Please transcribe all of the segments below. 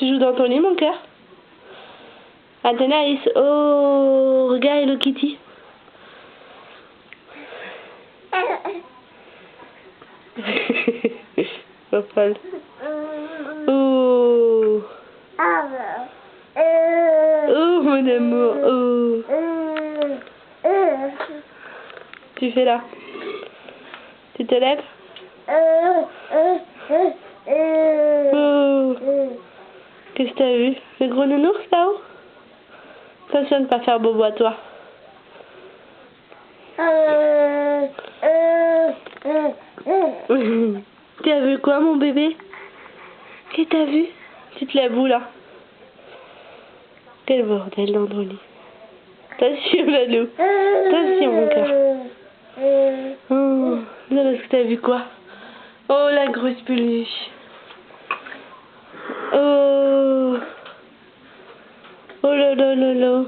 Tu joues dans ton lit, mon cœur? Athénaïs, oh, regarde Hello Kitty. Pas folle. Oh. Oh, mon amour. Oh. Tu fais là. Tu te lèves? Oh. Qu'est-ce que t'as vu? Le gros nounours là-haut? Attention de ne pas faire bobo à toi. Tu as vu quoi, mon bébé? Qu'est-ce que t'as vu? Tu te lèves où là? Quel bordel dans ton lit. Attention, Lalou. Attention, mon cœur. Oh, là, est-ce que t'as vu quoi? Oh, la grosse peluche. Oh. Oh là là là là.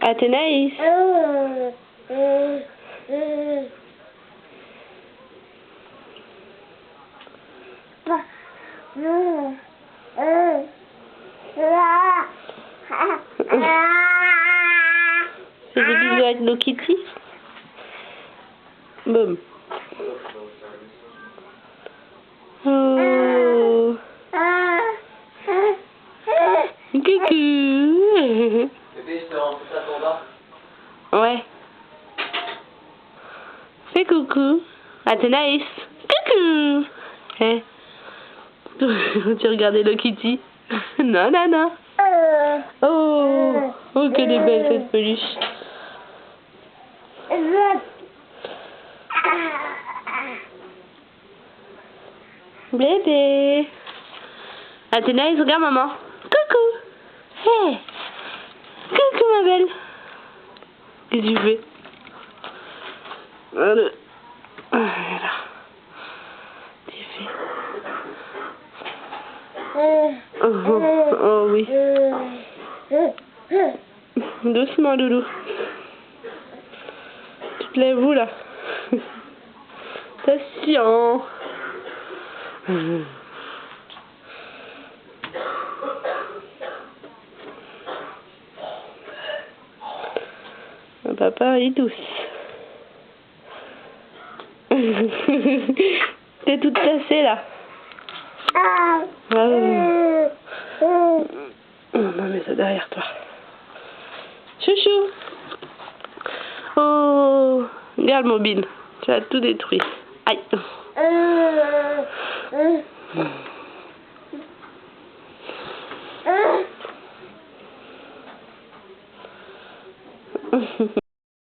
Athénaïs. C'est des bisous avec Hello Kitty. Boum. Oh. Coucou. Bébé, je te rends tout ça ton bas. Ouais. Fais coucou. Athénaïs. Coucou. Hey. Tu regardais Hello Kitty? Non, non, non. Oh. Oh, qu'elle est belle cette peluche. Bébé. Athénaïs, regarde maman. Coucou. Hey. Coucou ma belle. Qu'est-ce que tu fais? Voilà. Tu fais. Oh oui. Doucement, Loulou. Tu te lèves où là? Attention. Papa il est douce. T'es toute cassée là. Oh. Non mais c'est derrière toi. Chouchou. Oh. Regarde le mobile. Tu as tout détruit. Aïe.